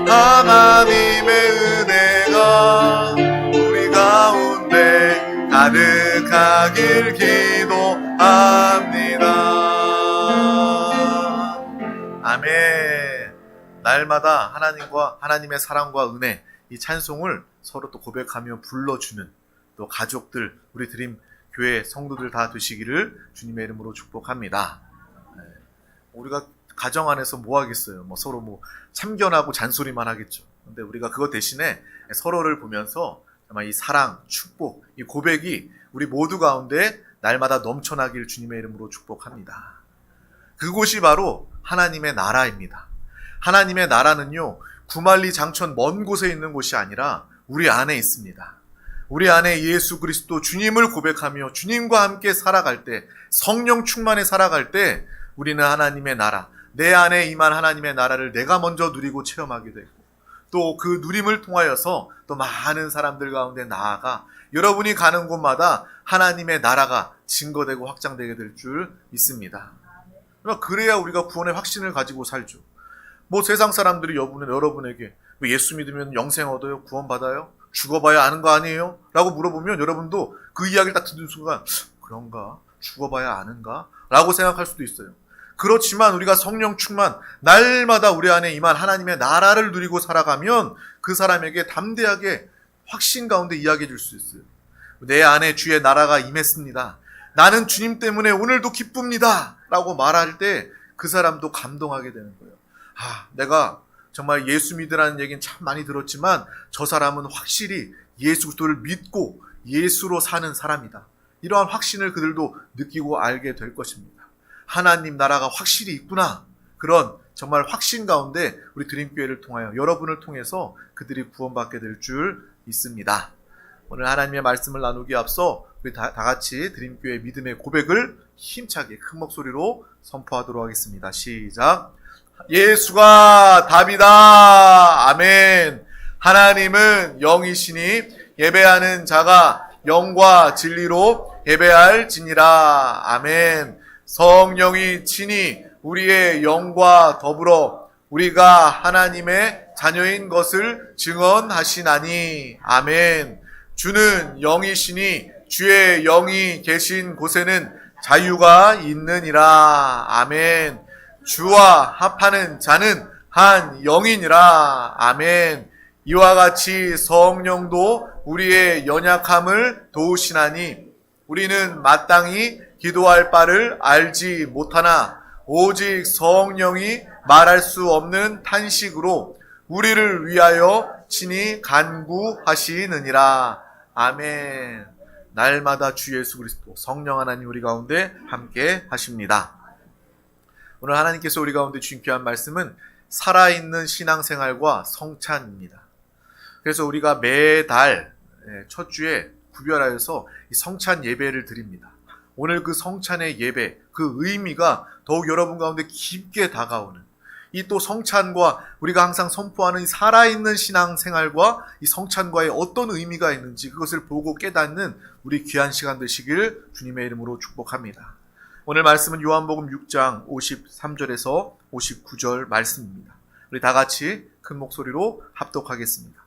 하나님의 은혜가 우리 가운데 가득하길 기도합니다. 아멘. 날마다 하나님과 하나님의 사랑과 은혜, 이 찬송을 서로 또 고백하며 불러주는 또 가족들, 우리 드림 교회 성도들 다 되시기를 주님의 이름으로 축복합니다. 우리가 가정 안에서 뭐 하겠어요? 서로 참견하고 잔소리만 하겠죠. 근데 우리가 그것 대신에 서로를 보면서 정말 이 사랑, 축복, 이 고백이 우리 모두 가운데 날마다 넘쳐나길 주님의 이름으로 축복합니다. 그곳이 바로 하나님의 나라입니다. 하나님의 나라는요, 구만리 장천 먼 곳에 있는 곳이 아니라 우리 안에 있습니다. 우리 안에 예수 그리스도 주님을 고백하며 주님과 함께 살아갈 때, 성령 충만에 살아갈 때 우리는 하나님의 나라, 내 안에 임한 하나님의 나라를 내가 먼저 누리고 체험하게 되고, 또 그 누림을 통하여서 또 많은 사람들 가운데 나아가 여러분이 가는 곳마다 하나님의 나라가 증거되고 확장되게 될 줄 믿습니다. 그래야 우리가 구원의 확신을 가지고 살죠. 세상 사람들이 여러분에게 예수 믿으면 영생 얻어요? 구원 받아요? 죽어봐야 아는 거 아니에요? 라고 물어보면 여러분도 그 이야기를 딱 듣는 순간 그런가? 죽어봐야 아는가? 라고 생각할 수도 있어요. 그렇지만 우리가 성령 충만, 날마다 우리 안에 임한 하나님의 나라를 누리고 살아가면 그 사람에게 담대하게 확신 가운데 이야기해 줄 수 있어요. 내 안에 주의 나라가 임했습니다. 나는 주님 때문에 오늘도 기쁩니다. 라고 말할 때 그 사람도 감동하게 되는 거예요. 내가 정말 예수 믿으라는 얘기는 참 많이 들었지만 저 사람은 확실히 예수 그리스도를 믿고 예수로 사는 사람이다. 이러한 확신을 그들도 느끼고 알게 될 것입니다. 하나님 나라가 확실히 있구나. 그런 정말 확신 가운데 우리 드림교회를 통하여 여러분을 통해서 그들이 구원받게 될 줄 믿습니다. 오늘 하나님의 말씀을 나누기에 앞서 우리 다 같이 드림교회 믿음의 고백을 힘차게 큰 목소리로 선포하도록 하겠습니다. 시작. 예수가 답이다. 아멘. 하나님은 영이시니 예배하는 자가 영과 진리로 예배할지니라. 아멘. 성령이 친히 우리의 영과 더불어 우리가 하나님의 자녀인 것을 증언하시나니. 아멘. 주는 영이시니 주의 영이 계신 곳에는 자유가 있느니라. 아멘. 주와 합하는 자는 한 영이니라. 아멘. 이와 같이 성령도 우리의 연약함을 도우시나니 우리는 마땅히 기도할 바를 알지 못하나 오직 성령이 말할 수 없는 탄식으로 우리를 위하여 친히 간구하시느니라. 아멘. 날마다 주 예수 그리스도 성령 하나님 우리 가운데 함께 하십니다. 오늘 하나님께서 우리 가운데 주신 귀한 말씀은 살아있는 신앙생활과 성찬입니다. 그래서 우리가 매달 첫 주에 구별하여서 성찬 예배를 드립니다. 오늘 그 성찬의 예배, 그 의미가 더욱 여러분 가운데 깊게 다가오는, 이 또 성찬과 우리가 항상 선포하는 이 살아있는 신앙생활과 이 성찬과의 어떤 의미가 있는지 그것을 보고 깨닫는 우리 귀한 시간 되시길 주님의 이름으로 축복합니다. 오늘 말씀은 요한복음 6장 53절에서 59절 말씀입니다. 우리 다 같이 큰 목소리로 합독하겠습니다.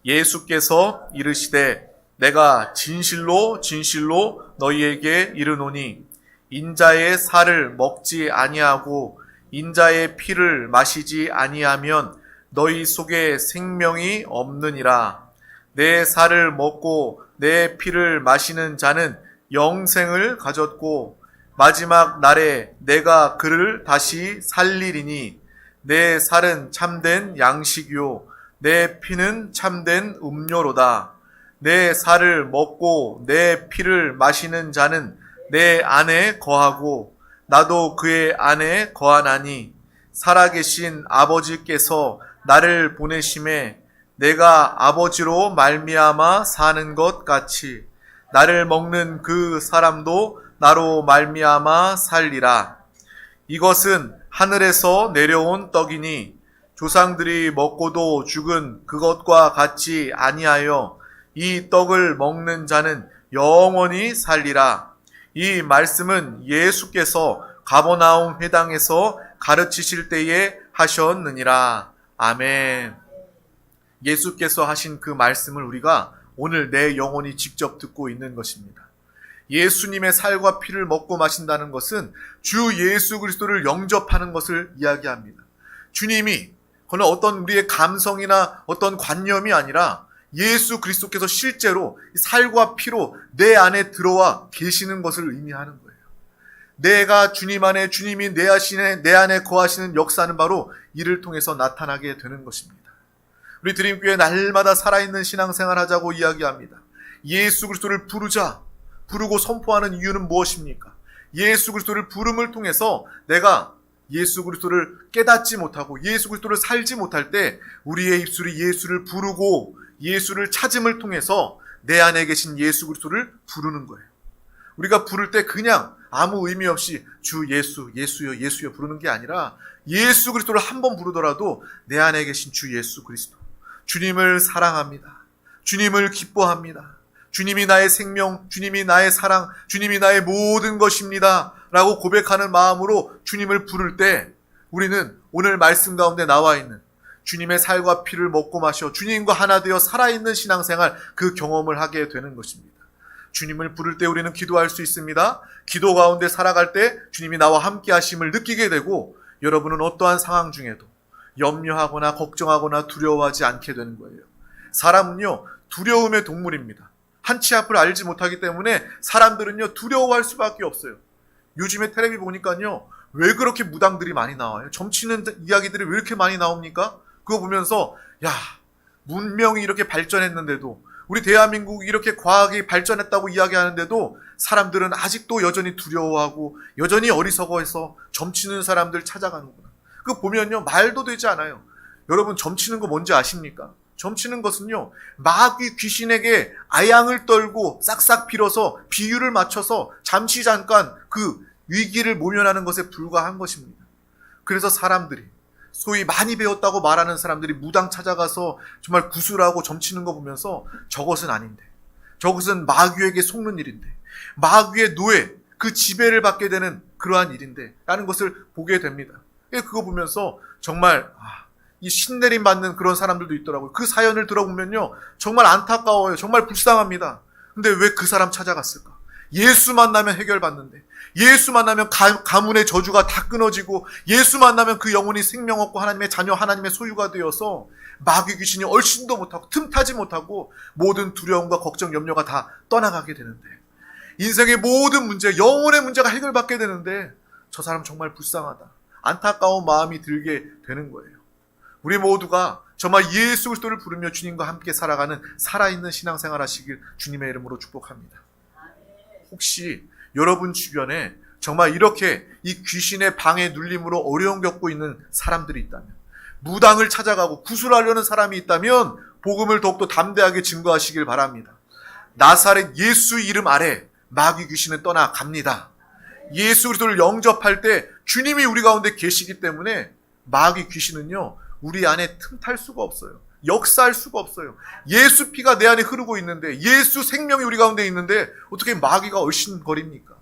예수께서 이르시되 내가 진실로 진실로 너희에게 이르노니 인자의 살을 먹지 아니하고 인자의 피를 마시지 아니하면 너희 속에 생명이 없느니라. 내 살을 먹고 내 피를 마시는 자는 영생을 가졌고 마지막 날에 내가 그를 다시 살리리니 내 살은 참된 양식이요 내 피는 참된 음료로다. 내 살을 먹고 내 피를 마시는 자는 내 안에 거하고 나도 그의 안에 거하나니 살아계신 아버지께서 나를 보내심에 내가 아버지로 말미암아 사는 것 같이 나를 먹는 그 사람도 나로 말미암아 살리라. 이것은 하늘에서 내려온 떡이니 조상들이 먹고도 죽은 그것과 같이 아니하여 이 떡을 먹는 자는 영원히 살리라. 이 말씀은 예수께서 가버나움 회당에서 가르치실 때에 하셨느니라. 아멘. 예수께서 하신 그 말씀을 우리가 오늘 내 영혼이 직접 듣고 있는 것입니다. 예수님의 살과 피를 먹고 마신다는 것은 주 예수 그리스도를 영접하는 것을 이야기합니다. 주님이 그건 어떤 우리의 감성이나 어떤 관념이 아니라 예수 그리스도께서 실제로 살과 피로 내 안에 들어와 계시는 것을 의미하는 거예요. 내가 주님 안에, 주님이 내 안에 거하시는 역사는 바로 이를 통해서 나타나게 되는 것입니다. 우리 드림교회 날마다 살아있는 신앙생활 하자고 이야기합니다. 예수 그리스도를 부르고 선포하는 이유는 무엇입니까? 예수 그리스도를 부름을 통해서 내가 예수 그리스도를 깨닫지 못하고 예수 그리스도를 살지 못할 때 우리의 입술이 예수를 부르고 예수를 찾음을 통해서 내 안에 계신 예수 그리스도를 부르는 거예요. 우리가 부를 때 그냥 아무 의미 없이 주 예수, 예수여, 예수여 부르는 게 아니라 예수 그리스도를 한 번 부르더라도 내 안에 계신 주 예수 그리스도, 주님을 사랑합니다. 주님을 기뻐합니다. 주님이 나의 생명, 주님이 나의 사랑, 주님이 나의 모든 것입니다 라고 고백하는 마음으로 주님을 부를 때 우리는 오늘 말씀 가운데 나와 있는 주님의 살과 피를 먹고 마셔 주님과 하나 되어 살아있는 신앙생활, 그 경험을 하게 되는 것입니다. 주님을 부를 때 우리는 기도할 수 있습니다. 기도 가운데 살아갈 때 주님이 나와 함께 하심을 느끼게 되고 여러분은 어떠한 상황 중에도 염려하거나 걱정하거나 두려워하지 않게 되는 거예요. 사람은요, 두려움의 동물입니다. 한치 앞을 알지 못하기 때문에 사람들은요, 두려워할 수밖에 없어요. 요즘에 텔레비 보니까요, 왜 그렇게 무당들이 많이 나와요? 점치는 이야기들이 왜 이렇게 많이 나옵니까? 그거 보면서 야, 문명이 이렇게 발전했는데도, 우리 대한민국이 이렇게 과학이 발전했다고 이야기하는데도 사람들은 아직도 여전히 두려워하고 여전히 어리석어해서 점치는 사람들 찾아가는구나. 그거 보면요, 말도 되지 않아요. 여러분, 점치는 거 뭔지 아십니까? 점치는 것은요, 마귀 귀신에게 아양을 떨고 싹싹 빌어서 비유를 맞춰서 잠시 잠깐 그 위기를 모면하는 것에 불과한 것입니다. 그래서 사람들이, 소위 많이 배웠다고 말하는 사람들이 무당 찾아가서 정말 구술하고 점치는 거 보면서 저것은 아닌데, 저것은 마귀에게 속는 일인데, 마귀의 노예, 그 지배를 받게 되는 그러한 일인데 라는 것을 보게 됩니다. 그거 보면서 정말 이 신내림 받는 그런 사람들도 있더라고요. 그 사연을 들어보면요, 정말 안타까워요. 정말 불쌍합니다. 근데 왜 그 사람 찾아갔을까? 예수 만나면 해결받는데, 예수 만나면 가문의 저주가 다 끊어지고, 예수 만나면 그 영혼이 생명 얻고 하나님의 자녀, 하나님의 소유가 되어서 마귀 귀신이 얼씬도 못하고 틈타지 못하고 모든 두려움과 걱정, 염려가 다 떠나가게 되는데, 인생의 모든 문제, 영혼의 문제가 해결받게 되는데 저 사람 정말 불쌍하다, 안타까운 마음이 들게 되는 거예요. 우리 모두가 정말 예수 그리스도를 부르며 주님과 함께 살아가는 살아있는 신앙생활 하시길 주님의 이름으로 축복합니다. 혹시 여러분 주변에 정말 이렇게 이 귀신의 방해 눌림으로 어려움 겪고 있는 사람들이 있다면, 무당을 찾아가고 구술하려는 사람이 있다면 복음을 더욱더 담대하게 증거하시길 바랍니다. 나사렛 예수 이름 아래 마귀 귀신은 떠나갑니다. 예수 그리스도를 영접할 때 주님이 우리 가운데 계시기 때문에 마귀 귀신은요, 우리 안에 틈탈 수가 없어요. 역사할 수가 없어요. 예수 피가 내 안에 흐르고 있는데, 예수 생명이 우리 가운데 있는데 어떻게 마귀가 얼씬거립니까?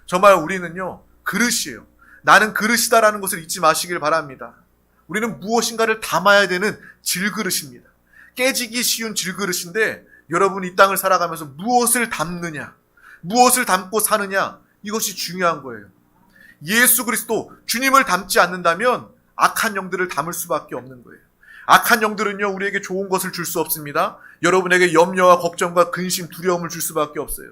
정말 우리는요, 그릇이에요. 나는 그릇이다라는 것을 잊지 마시길 바랍니다. 우리는 무엇인가를 담아야 되는 질그릇입니다. 깨지기 쉬운 질그릇인데, 여러분 이 땅을 살아가면서 무엇을 담느냐, 무엇을 담고 사느냐, 이것이 중요한 거예요. 예수 그리스도, 주님을 담지 않는다면 악한 영들을 담을 수밖에 없는 거예요. 악한 영들은요, 우리에게 좋은 것을 줄 수 없습니다. 여러분에게 염려와 걱정과 근심, 두려움을 줄 수밖에 없어요.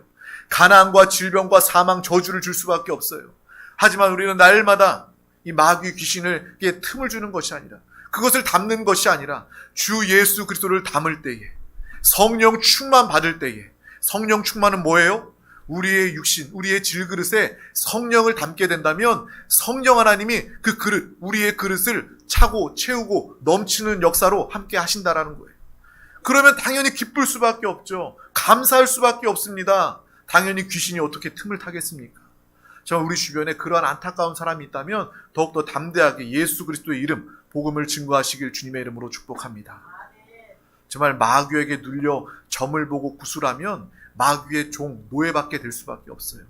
가난과 질병과 사망, 저주를 줄 수밖에 없어요. 하지만 우리는 날마다 이 마귀 귀신에게 틈을 주는 것이 아니라, 그것을 담는 것이 아니라 주 예수 그리스도를 담을 때에, 성령 충만 받을 때에, 성령 충만은 뭐예요? 우리의 육신, 우리의 질그릇에 성령을 담게 된다면 성령 하나님이 그 그릇, 우리의 그릇을 차고 채우고 넘치는 역사로 함께 하신다라는 거예요. 그러면 당연히 기쁠 수밖에 없죠. 감사할 수밖에 없습니다. 당연히 귀신이 어떻게 틈을 타겠습니까? 정말 우리 주변에 그러한 안타까운 사람이 있다면 더욱더 담대하게 예수 그리스도의 이름, 복음을 증거하시길 주님의 이름으로 축복합니다. 정말 마귀에게 눌려 점을 보고 구술하면 마귀의 종, 노예받게 될 수밖에 없어요.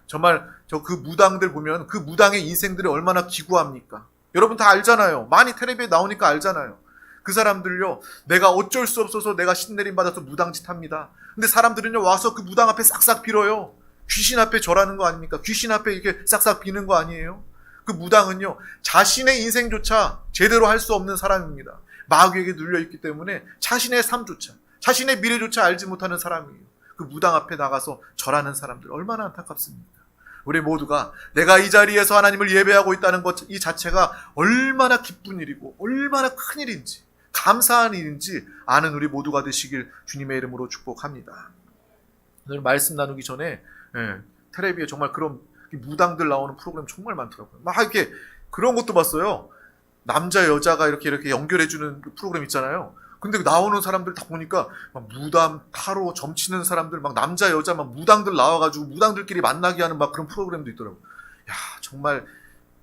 정말 그 무당들 보면 그 무당의 인생들이 얼마나 기구합니까? 여러분 다 알잖아요. 많이 텔레비에 나오니까 알잖아요. 그 사람들요, 내가 어쩔 수 없어서 내가 신내림 받아서 무당짓 합니다. 근데 사람들은요, 와서 그 무당 앞에 싹싹 빌어요. 귀신 앞에 절하는 거 아닙니까? 귀신 앞에 이렇게 싹싹 비는 거 아니에요? 그 무당은요, 자신의 인생조차 제대로 할 수 없는 사람입니다. 마귀에게 눌려있기 때문에 자신의 삶조차, 자신의 미래조차 알지 못하는 사람이에요. 그 무당 앞에 나가서 절하는 사람들 얼마나 안타깝습니까? 우리 모두가 내가 이 자리에서 하나님을 예배하고 있다는 것 이 자체가 얼마나 기쁜 일이고 얼마나 큰 일인지 감사한 일인지 아는 우리 모두가 되시길 주님의 이름으로 축복합니다. 오늘 말씀 나누기 전에 텔레비에 정말 그런 무당들 나오는 프로그램 정말 많더라고요. 막 이렇게 그런 것도 봤어요. 남자 여자가 이렇게 연결해주는 프로그램 있잖아요. 근데 나오는 사람들 다 보니까 막 무당, 타로, 점치는 사람들, 막 남자, 여자, 막 무당들 나와가지고 무당들끼리 만나게 하는 막 그런 프로그램도 있더라고요. 야, 정말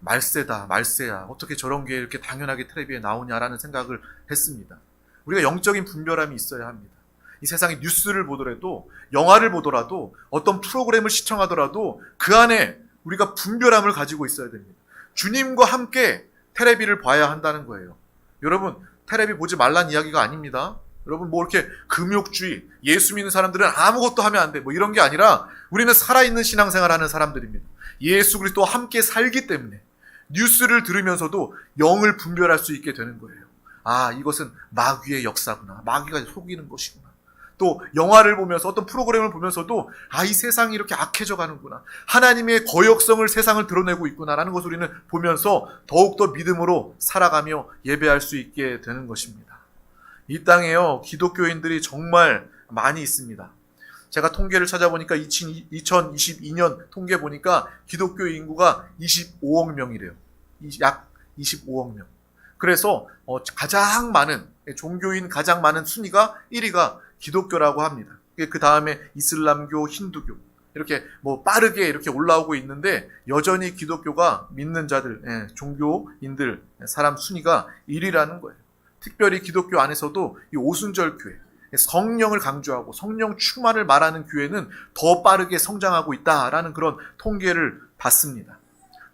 말세다, 말세야. 어떻게 저런 게 이렇게 당연하게 텔레비에 나오냐라는 생각을 했습니다. 우리가 영적인 분별함이 있어야 합니다. 이 세상에 뉴스를 보더라도, 영화를 보더라도, 어떤 프로그램을 시청하더라도 그 안에 우리가 분별함을 가지고 있어야 됩니다. 주님과 함께 텔레비를 봐야 한다는 거예요. 여러분, 텔레비 보지 말란 이야기가 아닙니다. 여러분, 뭐 이렇게 금욕주의, 예수 믿는 사람들은 아무것도 하면 안 돼. 뭐 이런 게 아니라 우리는 살아있는 신앙생활 하는 사람들입니다. 예수 그리스도와 함께 살기 때문에 뉴스를 들으면서도 영을 분별할 수 있게 되는 거예요. 아, 이것은 마귀의 역사구나. 마귀가 속이는 것이구나. 또 영화를 보면서 어떤 프로그램을 보면서도 아, 이 세상이 이렇게 악해져 가는구나. 하나님의 거역성을 세상을 드러내고 있구나라는 것을 우리는 보면서 더욱더 믿음으로 살아가며 예배할 수 있게 되는 것입니다. 이 땅에요, 기독교인들이 정말 많이 있습니다. 제가 통계를 찾아보니까 2022년 통계 보니까 기독교 인구가 25억 명이래요. 약 25억 명. 그래서 가장 많은 종교인 가장 많은 순위가 1위가 기독교라고 합니다. 그 다음에 이슬람교, 힌두교 이렇게 뭐 빠르게 이렇게 올라오고 있는데 여전히 기독교가 믿는 자들, 종교인들 사람 순위가 1위라는 거예요. 특별히 기독교 안에서도 이 오순절 교회, 성령을 강조하고 성령 충만을 말하는 교회는 더 빠르게 성장하고 있다라는 그런 통계를 봤습니다.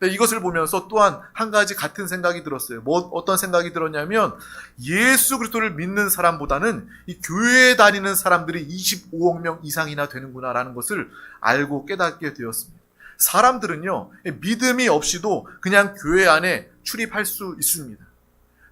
이것을 보면서 또한 한 가지 같은 생각이 들었어요. 어떤 생각이 들었냐면 예수 그리스도를 믿는 사람보다는 이 교회에 다니는 사람들이 25억 명 이상이나 되는구나라는 것을 알고 깨닫게 되었습니다. 사람들은요, 믿음이 없이도 그냥 교회 안에 출입할 수 있습니다.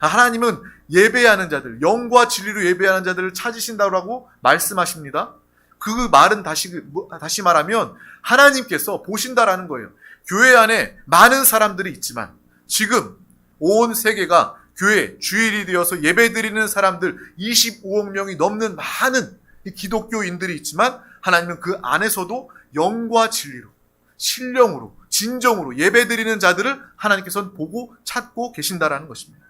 하나님은 예배하는 자들, 영과 진리로 예배하는 자들을 찾으신다고 말씀하십니다. 그 말은 다시 말하면 하나님께서 보신다라는 거예요. 교회 안에 많은 사람들이 있지만 지금 온 세계가 교회, 주일이 되어서 예배드리는 사람들 25억 명이 넘는 많은 기독교인들이 있지만 하나님은 그 안에서도 영과 진리로, 신령으로, 진정으로 예배드리는 자들을 하나님께서는 보고 찾고 계신다라는 것입니다.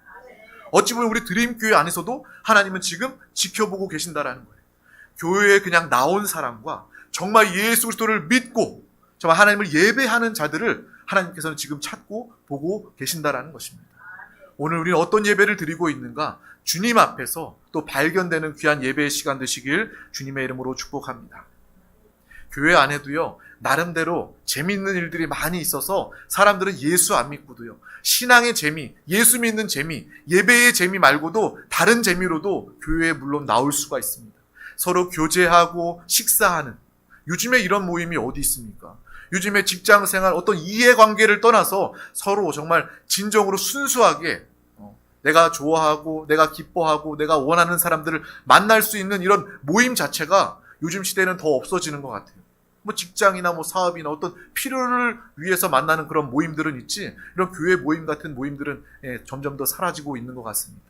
어찌 보면 우리 드림교회 안에서도 하나님은 지금 지켜보고 계신다라는 거예요. 교회에 그냥 나온 사람과 정말 예수 그리스도를 믿고 정말 하나님을 예배하는 자들을 하나님께서는 지금 찾고 보고 계신다라는 것입니다. 오늘 우리는 어떤 예배를 드리고 있는가? 주님 앞에서 또 발견되는 귀한 예배의 시간 되시길 주님의 이름으로 축복합니다. 교회 안에도요, 나름대로 재미있는 일들이 많이 있어서 사람들은 예수 안 믿고도요, 신앙의 재미, 예수 믿는 재미, 예배의 재미 말고도 다른 재미로도 교회에 물론 나올 수가 있습니다. 서로 교제하고 식사하는, 요즘에 이런 모임이 어디 있습니까? 요즘에 직장생활 어떤 이해관계를 떠나서 서로 정말 진정으로 순수하게 내가 좋아하고 내가 기뻐하고 내가 원하는 사람들을 만날 수 있는 이런 모임 자체가 요즘 시대는 더 없어지는 것 같아요. 뭐 직장이나 뭐 사업이나 어떤 필요를 위해서 만나는 그런 모임들은 있지, 이런 교회 모임 같은 모임들은 점점 더 사라지고 있는 것 같습니다.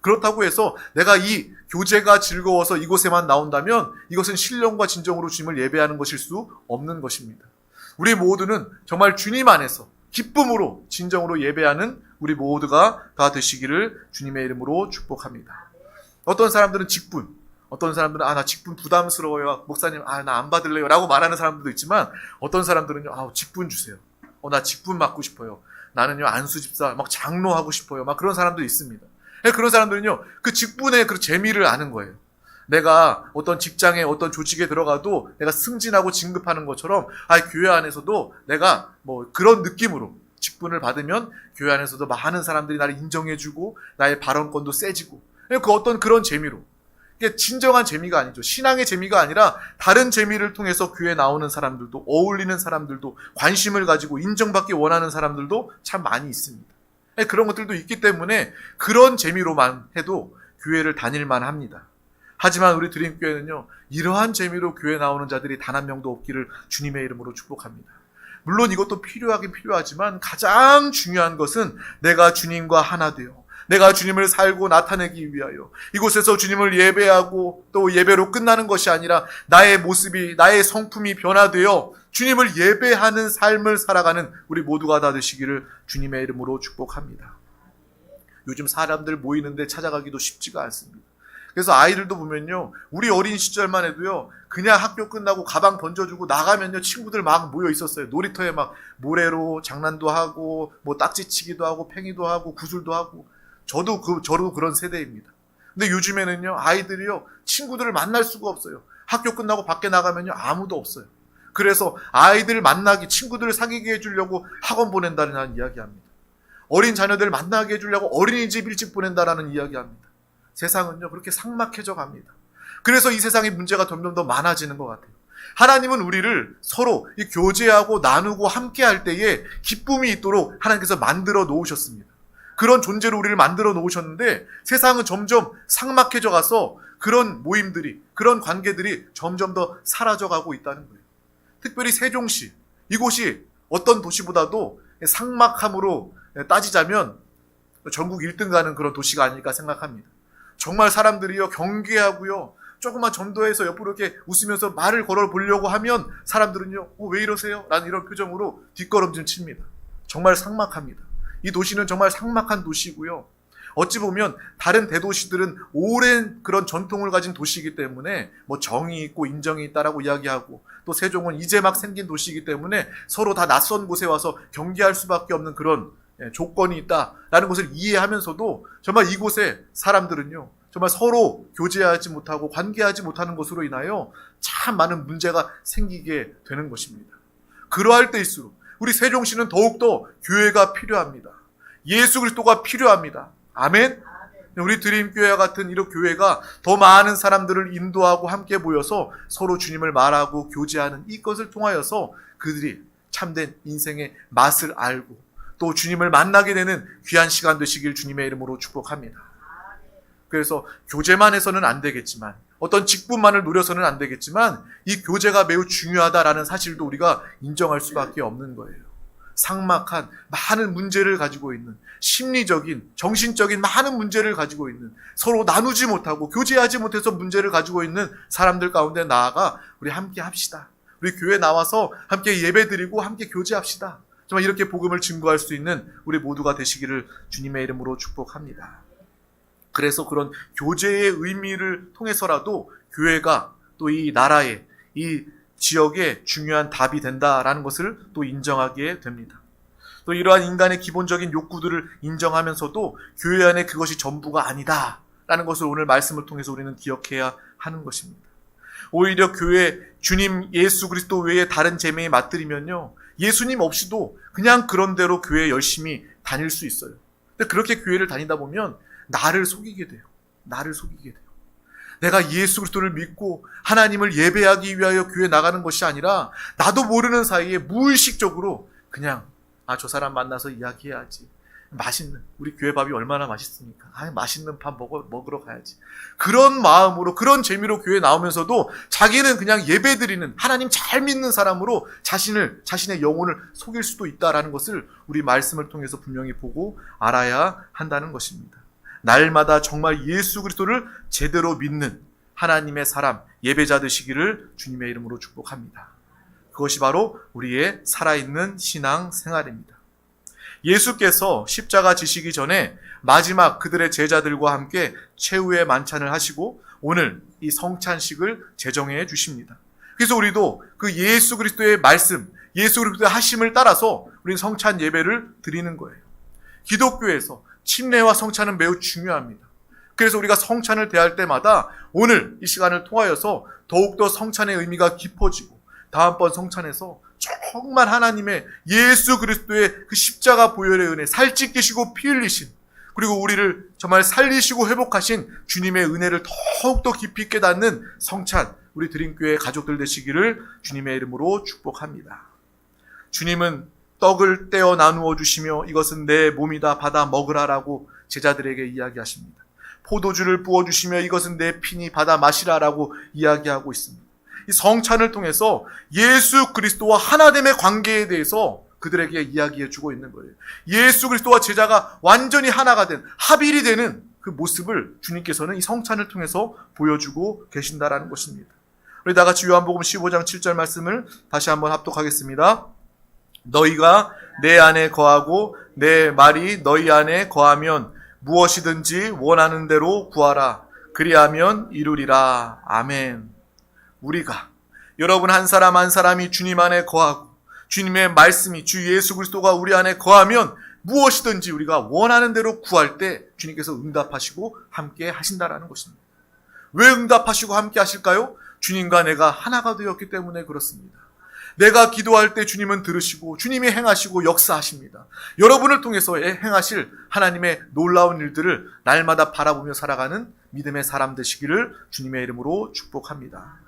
그렇다고 해서 내가 이 교제가 즐거워서 이곳에만 나온다면 이것은 신령과 진정으로 주님을 예배하는 것일 수 없는 것입니다. 우리 모두는 정말 주님 안에서 기쁨으로 진정으로 예배하는 우리 모두가 다 되시기를 주님의 이름으로 축복합니다. 어떤 사람들은 직분, 어떤 사람들은 나 직분 부담스러워요, 목사님 나 안 받을래요 라고 말하는 사람들도 있지만, 어떤 사람들은요 직분 주세요, 나 직분 맡고 싶어요, 나는요 안수집사 막 장로하고 싶어요, 막 그런 사람도 있습니다. 그런 사람들은요 그 직분의 그 재미를 아는 거예요. 내가 어떤 직장에 어떤 조직에 들어가도 내가 승진하고 진급하는 것처럼 교회 안에서도 내가 뭐 그런 느낌으로 직분을 받으면 교회 안에서도 많은 사람들이 나를 인정해주고 나의 발언권도 세지고 그 어떤 그런 재미로. 이게 진정한 재미가 아니죠. 신앙의 재미가 아니라 다른 재미를 통해서 교회에 나오는 사람들도, 어울리는 사람들도, 관심을 가지고 인정받기 원하는 사람들도 참 많이 있습니다. 그런 것들도 있기 때문에 그런 재미로만 해도 교회를 다닐만 합니다. 하지만 우리 드림교회는요, 이러한 재미로 교회 나오는 자들이 단 한 명도 없기를 주님의 이름으로 축복합니다. 물론 이것도 필요하긴 필요하지만 가장 중요한 것은 내가 주님과 하나 되어 내가 주님을 살고 나타내기 위하여 이곳에서 주님을 예배하고 또 예배로 끝나는 것이 아니라 나의 모습이, 나의 성품이 변화되어 주님을 예배하는 삶을 살아가는 우리 모두가 다 되시기를 주님의 이름으로 축복합니다. 요즘 사람들 모이는데 찾아가기도 쉽지가 않습니다. 그래서 아이들도 보면요, 우리 어린 시절만 해도요, 그냥 학교 끝나고 가방 던져주고 나가면요, 친구들 막 모여 있었어요. 놀이터에 막 모래로 장난도 하고 뭐 딱지치기도 하고 팽이도 하고 구슬도 하고. 저도 그런 세대입니다. 근데 요즘에는요, 아이들이요, 친구들을 만날 수가 없어요. 학교 끝나고 밖에 나가면요, 아무도 없어요. 그래서 아이들 만나기, 친구들을 사귀게 해주려고 학원 보낸다는 이야기합니다. 어린 자녀들 만나게 해주려고 어린이집 일찍 보낸다라는 이야기합니다. 세상은요, 그렇게 삭막해져 갑니다. 그래서 이 세상의 문제가 점점 더 많아지는 것 같아요. 하나님은 우리를 서로 교제하고 나누고 함께 할 때에 기쁨이 있도록 하나님께서 만들어 놓으셨습니다. 그런 존재로 우리를 만들어 놓으셨는데 세상은 점점 삭막해져 가서 그런 모임들이, 그런 관계들이 점점 더 사라져가고 있다는 거예요. 특별히 세종시, 이곳이 어떤 도시보다도 삭막함으로 따지자면 전국 1등 가는 그런 도시가 아닐까 생각합니다. 정말 사람들이요, 경계하고요, 조금만 전도해서 옆으로 이렇게 웃으면서 말을 걸어보려고 하면 사람들은요, 왜 이러세요? 라는 이런 표정으로 뒷걸음질 칩니다. 정말 삭막합니다. 이 도시는 정말 삭막한 도시고요. 어찌 보면 다른 대도시들은 오랜 그런 전통을 가진 도시이기 때문에 뭐 정이 있고 인정이 있다라고 이야기하고, 또 세종은 이제 막 생긴 도시이기 때문에 서로 다 낯선 곳에 와서 경계할 수밖에 없는 그런 조건이 있다라는 것을 이해하면서도 정말 이곳에 사람들은요, 정말 서로 교제하지 못하고 관계하지 못하는 것으로 인하여 참 많은 문제가 생기게 되는 것입니다. 그러할 때일수록 우리 세종시는 더욱더 교회가 필요합니다. 예수 그리스도가 필요합니다. 아멘. 우리 드림교회와 같은 이런 교회가 더 많은 사람들을 인도하고 함께 모여서 서로 주님을 말하고 교제하는 이것을 통하여서 그들이 참된 인생의 맛을 알고 또 주님을 만나게 되는 귀한 시간 되시길 주님의 이름으로 축복합니다. 그래서 교제만 해서는 안 되겠지만, 어떤 직분만을 노려서는 안 되겠지만 이 교제가 매우 중요하다라는 사실도 우리가 인정할 수밖에 없는 거예요. 삭막한 많은 문제를 가지고 있는, 심리적인, 정신적인 많은 문제를 가지고 있는, 서로 나누지 못하고 교제하지 못해서 문제를 가지고 있는 사람들 가운데 나아가 우리 함께 합시다. 우리 교회 나와서 함께 예배드리고 함께 교제합시다. 정말 이렇게 복음을 증거할 수 있는 우리 모두가 되시기를 주님의 이름으로 축복합니다. 그래서 그런 교제의 의미를 통해서라도 교회가 또 이 나라의, 이 지역의 중요한 답이 된다라는 것을 또 인정하게 됩니다. 또 이러한 인간의 기본적인 욕구들을 인정하면서도 교회 안에 그것이 전부가 아니다라는 것을 오늘 말씀을 통해서 우리는 기억해야 하는 것입니다. 오히려 교회, 주님 예수 그리스도 외에 다른 재미에 맞들이면요, 예수님 없이도 그냥 그런 대로 교회 열심히 다닐 수 있어요. 근데 그렇게 교회를 다니다 보면 나를 속이게 돼요. 나를 속이게 돼요. 내가 예수 그리스도를 믿고 하나님을 예배하기 위하여 교회 나가는 것이 아니라 나도 모르는 사이에 무의식적으로 그냥 저 사람 만나서 이야기해야지. 맛있는, 우리 교회 밥이 얼마나 맛있습니까? 맛있는 밥 먹으러 가야지. 그런 마음으로, 그런 재미로 교회 나오면서도 자기는 그냥 예배드리는, 하나님 잘 믿는 사람으로 자신의 영혼을 속일 수도 있다라는 것을 우리 말씀을 통해서 분명히 보고 알아야 한다는 것입니다. 날마다 정말 예수 그리스도를 제대로 믿는 하나님의 사람, 예배자 되시기를 주님의 이름으로 축복합니다. 그것이 바로 우리의 살아있는 신앙 생활입니다. 예수께서 십자가 지시기 전에 마지막 그들의 제자들과 함께 최후의 만찬을 하시고 오늘 이 성찬식을 제정해 주십니다. 그래서 우리도 그 예수 그리스도의 말씀, 예수 그리스도의 하심을 따라서 우리는 성찬 예배를 드리는 거예요. 기독교에서 침례와 성찬은 매우 중요합니다. 그래서 우리가 성찬을 대할 때마다 오늘 이 시간을 통하여서 더욱더 성찬의 의미가 깊어지고 다음번 성찬에서 정말 하나님의 예수 그리스도의 그 십자가 보혈의 은혜, 살찌기시고 피 흘리신 그리고 우리를 정말 살리시고 회복하신 주님의 은혜를 더욱더 깊이 깨닫는 성찬, 우리 드림교회 가족들 되시기를 주님의 이름으로 축복합니다. 주님은 떡을 떼어 나누어 주시며 이것은 내 몸이다 받아 먹으라라고 제자들에게 이야기하십니다. 포도주를 부어주시며 이것은 내 피니 받아 마시라라고 이야기하고 있습니다. 이 성찬을 통해서 예수 그리스도와 하나됨의 관계에 대해서 그들에게 이야기해주고 있는 거예요. 예수 그리스도와 제자가 완전히 하나가 된, 합일이 되는 그 모습을 주님께서는 이 성찬을 통해서 보여주고 계신다라는 것입니다. 우리 다 같이 요한복음 15장 7절 말씀을 다시 한번 합독하겠습니다. 너희가 내 안에 거하고 내 말이 너희 안에 거하면 무엇이든지 원하는 대로 구하라. 그리하면 이루리라. 아멘. 우리가, 여러분 한 사람 한 사람이 주님 안에 거하고 주님의 말씀이, 주 예수 그리스도가 우리 안에 거하면 무엇이든지 우리가 원하는 대로 구할 때 주님께서 응답하시고 함께 하신다라는 것입니다. 왜 응답하시고 함께 하실까요? 주님과 내가 하나가 되었기 때문에 그렇습니다. 내가 기도할 때 주님은 들으시고 주님이 행하시고 역사하십니다. 여러분을 통해서 행하실 하나님의 놀라운 일들을 날마다 바라보며 살아가는 믿음의 사람 되시기를 주님의 이름으로 축복합니다.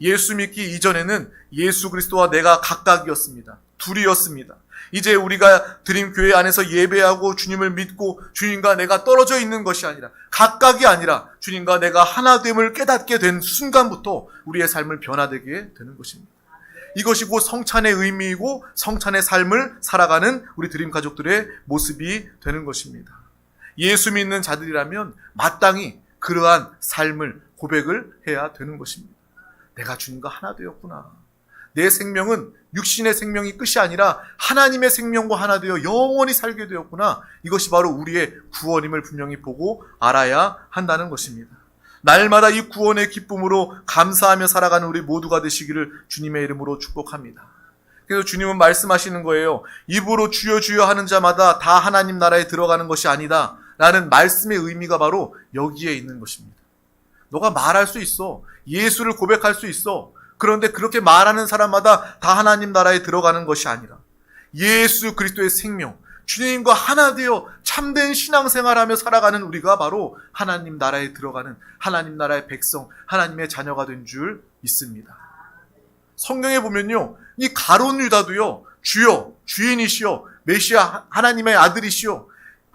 예수 믿기 이전에는 예수 그리스도와 내가 각각이었습니다. 둘이었습니다. 이제 우리가 드림교회 안에서 예배하고 주님을 믿고 주님과 내가 떨어져 있는 것이 아니라, 각각이 아니라 주님과 내가 하나됨을 깨닫게 된 순간부터 우리의 삶을 변화되게 되는 것입니다. 이것이 곧 성찬의 의미이고 성찬의 삶을 살아가는 우리 드림 가족들의 모습이 되는 것입니다. 예수 믿는 자들이라면 마땅히 그러한 삶을 고백을 해야 되는 것입니다. 내가 주님과 하나 되었구나. 내 생명은 육신의 생명이 끝이 아니라 하나님의 생명과 하나 되어 영원히 살게 되었구나. 이것이 바로 우리의 구원임을 분명히 보고 알아야 한다는 것입니다. 날마다 이 구원의 기쁨으로 감사하며 살아가는 우리 모두가 되시기를 주님의 이름으로 축복합니다. 그래서 주님은 말씀하시는 거예요. 입으로 주여 주여 하는 자마다 다 하나님 나라에 들어가는 것이 아니다 라는 말씀의 의미가 바로 여기에 있는 것입니다. 너가 말할 수 있어. 예수를 고백할 수 있어. 그런데 그렇게 말하는 사람마다 다 하나님 나라에 들어가는 것이 아니라 예수 그리스도의 생명, 주님과 하나 되어 참된 신앙생활하며 살아가는 우리가 바로 하나님 나라에 들어가는 하나님 나라의 백성, 하나님의 자녀가 된 줄 믿습니다. 성경에 보면요, 이 가룟 유다도요, 주여, 주인이시여, 메시아 하나님의 아들이시여,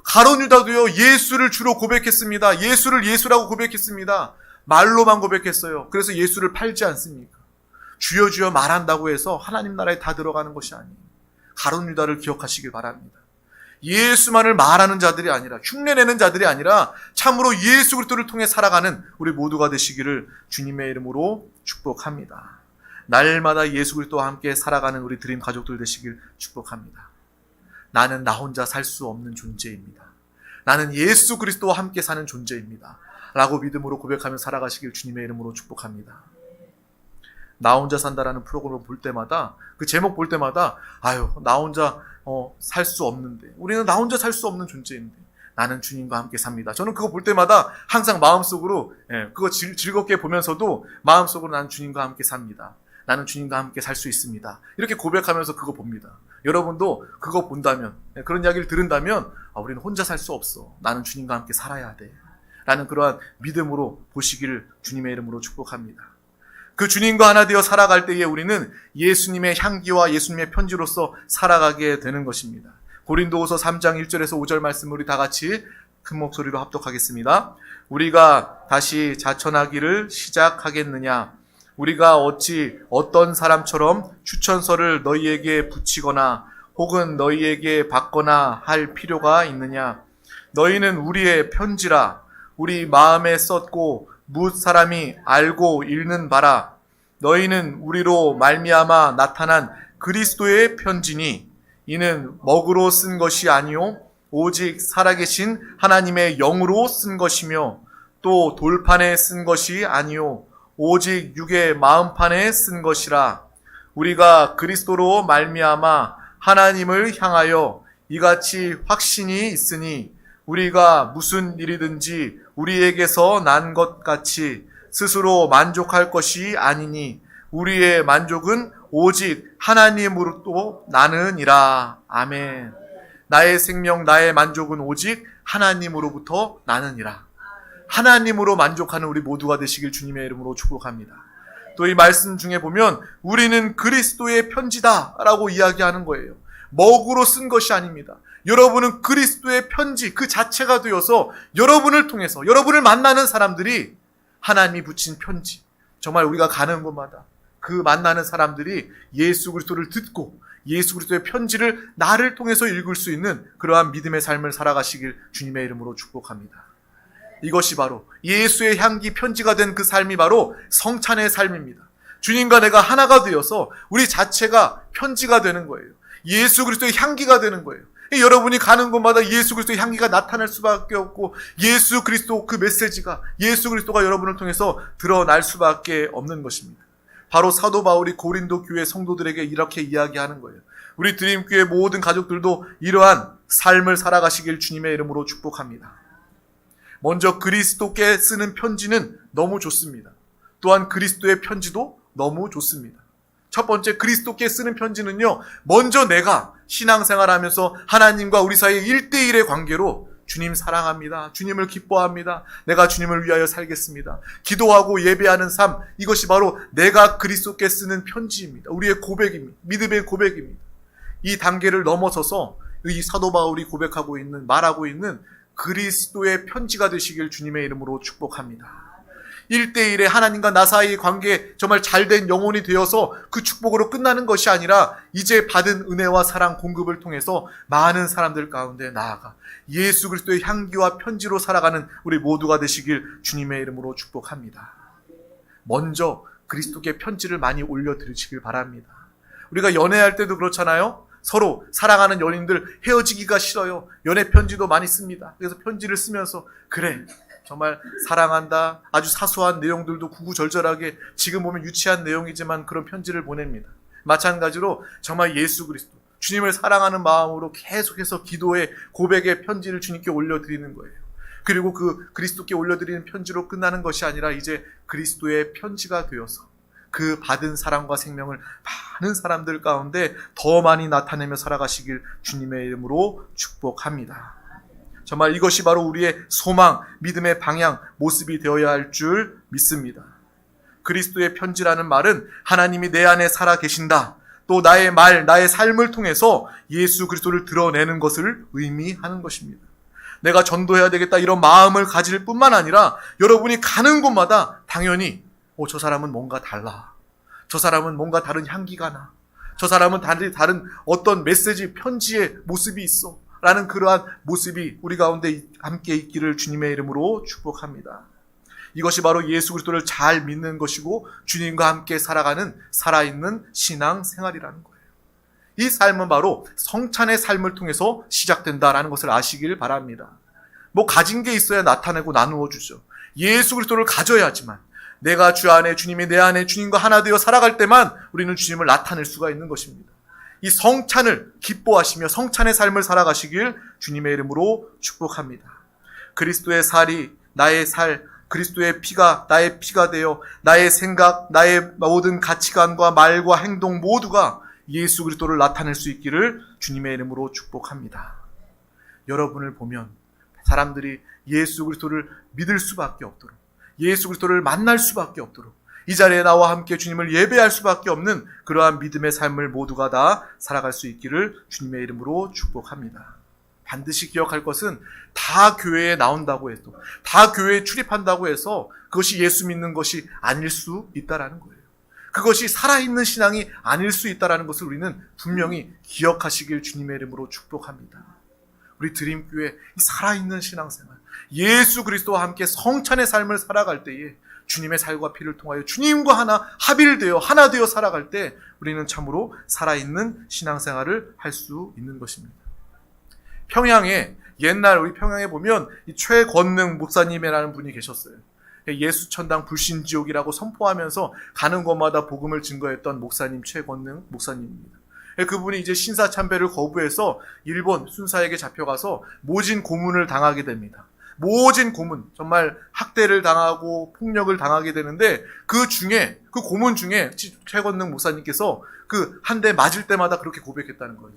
가룟 유다도요, 예수를 주로 고백했습니다. 예수를 예수라고 고백했습니다. 말로만 고백했어요. 그래서 예수를 팔지 않습니까? 주여 주여 말한다고 해서 하나님 나라에 다 들어가는 것이 아니에요. 가룟 유다를 기억하시길 바랍니다. 예수만을 말하는 자들이 아니라, 흉내내는 자들이 아니라 참으로 예수 그리스도를 통해 살아가는 우리 모두가 되시기를 주님의 이름으로 축복합니다. 날마다 예수 그리스도와 함께 살아가는 우리 드림 가족들 되시길 축복합니다. 나는 나 혼자 살 수 없는 존재입니다. 나는 예수 그리스도와 함께 사는 존재입니다. 라고 믿음으로 고백하며 살아가시길 주님의 이름으로 축복합니다. 나 혼자 산다라는 프로그램을 볼 때마다, 그 제목 볼 때마다 나 혼자 살 수 없는데, 우리는 나 혼자 살 수 없는 존재인데 나는 주님과 함께 삽니다. 저는 그거 볼 때마다 항상 마음속으로 그거 즐겁게 보면서도 마음속으로 나는 주님과 함께 삽니다. 나는 주님과 함께 살 수 있습니다. 이렇게 고백하면서 그거 봅니다. 여러분도 그거 본다면, 그런 이야기를 들은다면 우리는 혼자 살 수 없어. 나는 주님과 함께 살아야 돼. 라는 그러한 믿음으로 보시기를 주님의 이름으로 축복합니다. 그 주님과 하나 되어 살아갈 때에 우리는 예수님의 향기와 예수님의 편지로서 살아가게 되는 것입니다. 고린도후서 3장 1절에서 5절 말씀 우리 다 같이 큰 목소리로 합독하겠습니다. 우리가 다시 자천하기를 시작하겠느냐? 우리가 어찌 어떤 사람처럼 추천서를 너희에게 붙이거나 혹은 너희에게 받거나 할 필요가 있느냐? 너희는 우리의 편지라 우리 마음에 썼고 무엇 사람이 알고 읽는 바라. 너희는 우리로 말미암아 나타난 그리스도의 편지니 이는 먹으로 쓴 것이 아니요 오직 살아계신 하나님의 영으로 쓴 것이며 또 돌판에 쓴 것이 아니요 오직 육의 마음판에 쓴 것이라. 우리가 그리스도로 말미암아 하나님을 향하여 이같이 확신이 있으니 우리가 무슨 일이든지 우리에게서 난 것 같이 스스로 만족할 것이 아니니 우리의 만족은 오직 하나님으로부터 나느니라. 아멘. 나의 생명, 나의 만족은 오직 하나님으로부터 나느니라. 하나님으로 만족하는 우리 모두가 되시길 주님의 이름으로 축복합니다. 또 이 말씀 중에 보면 우리는 그리스도의 편지다 라고 이야기하는 거예요. 먹으로 쓴 것이 아닙니다. 여러분은 그리스도의 편지 그 자체가 되어서 여러분을 통해서 여러분을 만나는 사람들이 하나님이 붙인 편지, 정말 우리가 가는 곳마다 그 만나는 사람들이 예수 그리스도를 듣고 예수 그리스도의 편지를 나를 통해서 읽을 수 있는 그러한 믿음의 삶을 살아가시길 주님의 이름으로 축복합니다. 이것이 바로 예수의 향기 편지가 된 그 삶이 바로 성찬의 삶입니다. 주님과 내가 하나가 되어서 우리 자체가 편지가 되는 거예요. 예수 그리스도의 향기가 되는 거예요. 여러분이 가는 곳마다 예수 그리스도의 향기가 나타날 수밖에 없고 예수 그리스도 그 메시지가 예수 그리스도가 여러분을 통해서 드러날 수밖에 없는 것입니다. 바로 사도 바울이 고린도 교회 성도들에게 이렇게 이야기하는 거예요. 우리 드림교회 모든 가족들도 이러한 삶을 살아가시길 주님의 이름으로 축복합니다. 먼저 그리스도께 쓰는 편지는 너무 좋습니다. 또한 그리스도의 편지도 너무 좋습니다. 첫 번째 그리스도께 쓰는 편지는요, 먼저 내가 신앙생활하면서 하나님과 우리 사이의 1대1의 관계로 주님 사랑합니다. 주님을 기뻐합니다. 내가 주님을 위하여 살겠습니다. 기도하고 예배하는 삶, 이것이 바로 내가 그리스도께 쓰는 편지입니다. 우리의 고백입니다. 믿음의 고백입니다. 이 단계를 넘어서서 이 사도 바울이 고백하고 있는, 말하고 있는 그리스도의 편지가 되시길 주님의 이름으로 축복합니다. 1대1의 하나님과 나 사이의 관계 정말 잘된 영혼이 되어서 그 축복으로 끝나는 것이 아니라 이제 받은 은혜와 사랑 공급을 통해서 많은 사람들 가운데 나아가 예수 그리스도의 향기와 편지로 살아가는 우리 모두가 되시길 주님의 이름으로 축복합니다. 먼저 그리스도께 편지를 많이 올려드리시길 바랍니다. 우리가 연애할 때도 그렇잖아요. 서로 사랑하는 연인들 헤어지기가 싫어요. 연애 편지도 많이 씁니다. 그래서 편지를 쓰면서 그래 정말 사랑한다. 아주 사소한 내용들도 구구절절하게 지금 보면 유치한 내용이지만 그런 편지를 보냅니다. 마찬가지로 정말 예수 그리스도 주님을 사랑하는 마음으로 계속해서 기도의 고백의 편지를 주님께 올려드리는 거예요. 그리고 그 그리스도께 올려드리는 편지로 끝나는 것이 아니라 이제 그리스도의 편지가 되어서 그 받은 사랑과 생명을 많은 사람들 가운데 더 많이 나타내며 살아가시길 주님의 이름으로 축복합니다. 정말 이것이 바로 우리의 소망, 믿음의 방향, 모습이 되어야 할 줄 믿습니다. 그리스도의 편지라는 말은 하나님이 내 안에 살아 계신다. 또 나의 말, 나의 삶을 통해서 예수 그리스도를 드러내는 것을 의미하는 것입니다. 내가 전도해야 되겠다 이런 마음을 가질 뿐만 아니라 여러분이 가는 곳마다 당연히 저 사람은 뭔가 달라. 저 사람은 뭔가 다른 향기가 나. 저 사람은 다른 어떤 메시지, 편지의 모습이 있어. 라는 그러한 모습이 우리 가운데 함께 있기를 주님의 이름으로 축복합니다. 이것이 바로 예수 그리스도를 잘 믿는 것이고 주님과 함께 살아가는 살아있는 신앙 생활이라는 거예요. 이 삶은 바로 성찬의 삶을 통해서 시작된다라는 것을 아시길 바랍니다. 가진 게 있어야 나타내고 나누어 주죠. 예수 그리스도를 가져야지만 내가 주 안에 주님이 내 안에 주님과 하나 되어 살아갈 때만 우리는 주님을 나타낼 수가 있는 것입니다. 이 성찬을 기뻐하시며 성찬의 삶을 살아가시길 주님의 이름으로 축복합니다. 그리스도의 살이 나의 살, 그리스도의 피가 나의 피가 되어 나의 생각, 나의 모든 가치관과 말과 행동 모두가 예수 그리스도를 나타낼 수 있기를 주님의 이름으로 축복합니다. 여러분을 보면 사람들이 예수 그리스도를 믿을 수밖에 없도록, 예수 그리스도를 만날 수밖에 없도록, 이 자리에 나와 함께 주님을 예배할 수밖에 없는 그러한 믿음의 삶을 모두가 다 살아갈 수 있기를 주님의 이름으로 축복합니다. 반드시 기억할 것은 다 교회에 나온다고 해도, 다 교회에 출입한다고 해서 그것이 예수 믿는 것이 아닐 수 있다라는 거예요. 그것이 살아있는 신앙이 아닐 수 있다라는 것을 우리는 분명히 기억하시길 주님의 이름으로 축복합니다. 우리 드림교회 살아있는 신앙생활, 예수 그리스도와 함께 성찬의 삶을 살아갈 때에 주님의 살과 피를 통하여 주님과 합일되어 하나 되어 살아갈 때 우리는 참으로 살아있는 신앙생활을 할 수 있는 것입니다. 평양에 옛날 우리 평양에 보면 이 최권능 목사님이라는 분이 계셨어요. 예수천당 불신지옥이라고 선포하면서 가는 곳마다 복음을 증거했던 목사님 최권능 목사님입니다. 그분이 이제 신사참배를 거부해서 일본 순사에게 잡혀가서 모진 고문을 당하게 됩니다. 모진 고문, 정말 학대를 당하고 폭력을 당하게 되는데 그 고문 중에 최권능 목사님께서 그 한 대 맞을 때마다 그렇게 고백했다는 거예요.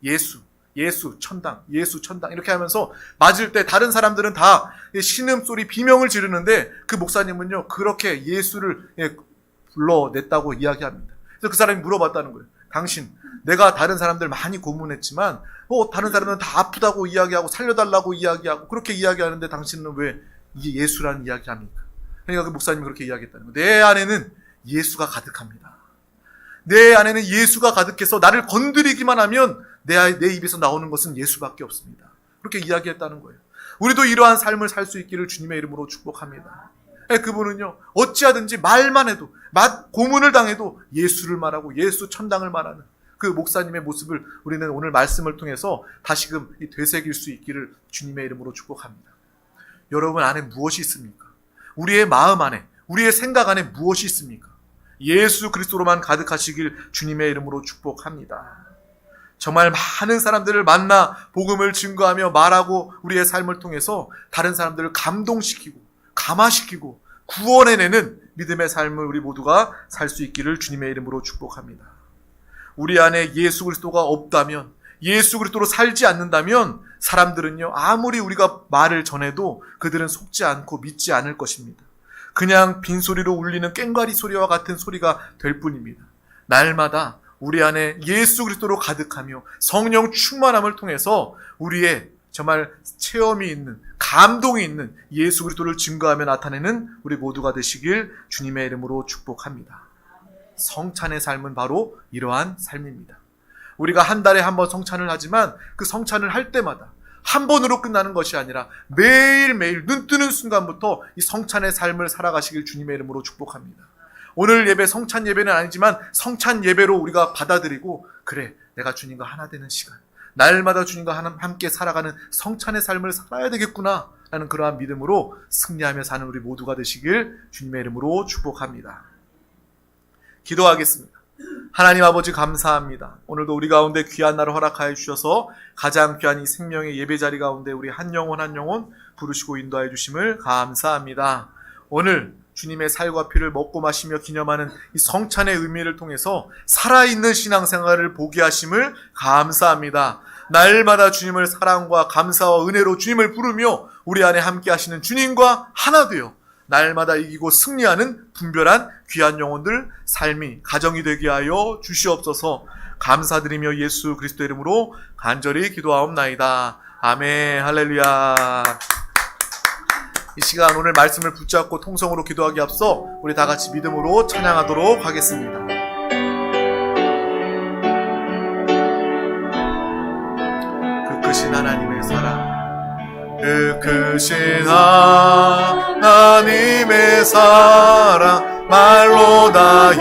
예수, 예수 천당, 예수 천당 이렇게 하면서 맞을 때 다른 사람들은 다 신음소리 비명을 지르는데 그 목사님은요 그렇게 예수를 불러냈다고 이야기합니다. 그래서 그 사람이 물어봤다는 거예요. 당신, 내가 다른 사람들 많이 고문했지만 다른 사람들은 다 아프다고 이야기하고 살려달라고 이야기하고 그렇게 이야기하는데 당신은 왜 이게 예수라는 이야기합니까? 그러니까 그 목사님이 그렇게 이야기했다는 거예요. 내 안에는 예수가 가득합니다. 내 안에는 예수가 가득해서 나를 건드리기만 하면 내 입에서 나오는 것은 예수밖에 없습니다. 그렇게 이야기했다는 거예요. 우리도 이러한 삶을 살 수 있기를 주님의 이름으로 축복합니다. 그분은요 어찌하든지 말만 해도 고문을 당해도 예수를 말하고 예수 천당을 말하는 그 목사님의 모습을 우리는 오늘 말씀을 통해서 다시금 되새길 수 있기를 주님의 이름으로 축복합니다. 여러분 안에 무엇이 있습니까? 우리의 마음 안에, 우리의 생각 안에 무엇이 있습니까? 예수 그리스도로만 가득하시길 주님의 이름으로 축복합니다. 정말 많은 사람들을 만나 복음을 증거하며 말하고 우리의 삶을 통해서 다른 사람들을 감동시키고 감화시키고 구원해내는 믿음의 삶을 우리 모두가 살 수 있기를 주님의 이름으로 축복합니다. 우리 안에 예수 그리스도가 없다면, 예수 그리스도로 살지 않는다면 사람들은요 아무리 우리가 말을 전해도 그들은 속지 않고 믿지 않을 것입니다. 그냥 빈소리로 울리는 꽹과리 소리와 같은 소리가 될 뿐입니다. 날마다 우리 안에 예수 그리스도로 가득하며 성령 충만함을 통해서 우리의 정말 체험이 있는, 감동이 있는 예수 그리스도를 증거하며 나타내는 우리 모두가 되시길 주님의 이름으로 축복합니다. 성찬의 삶은 바로 이러한 삶입니다. 우리가 한 달에 한 번 성찬을 하지만 그 성찬을 할 때마다 한 번으로 끝나는 것이 아니라 매일매일 눈 뜨는 순간부터 이 성찬의 삶을 살아가시길 주님의 이름으로 축복합니다. 오늘 예배 성찬 예배는 아니지만 성찬 예배로 우리가 받아들이고 그래 내가 주님과 하나 되는 시간, 날마다 주님과 함께 살아가는 성찬의 삶을 살아야 되겠구나 라는 그러한 믿음으로 승리하며 사는 우리 모두가 되시길 주님의 이름으로 축복합니다. 기도하겠습니다. 하나님 아버지 감사합니다. 오늘도 우리 가운데 귀한 날을 허락하여 주셔서 가장 귀한 이 생명의 예배 자리 가운데 우리 한 영혼 한 영혼 부르시고 인도하여 주심을 감사합니다. 오늘 주님의 살과 피를 먹고 마시며 기념하는 이 성찬의 의미를 통해서 살아있는 신앙생활을 보게 하심을 감사합니다. 날마다 주님을 사랑과 감사와 은혜로 주님을 부르며 우리 안에 함께 하시는 주님과 하나 되어 날마다 이기고 승리하는 분별한 귀한 영혼들 삶이 가정이 되게 하여 주시옵소서. 감사드리며 예수 그리스도 이름으로 간절히 기도하옵나이다. 아멘. 할렐루야. 이 시간 오늘 말씀을 붙잡고 통성으로 기도하기 앞서 우리 다 같이 믿음으로 찬양하도록 하겠습니다. 그 크신 하나님의 사랑, 그 크신 하나님의 사랑 말로 다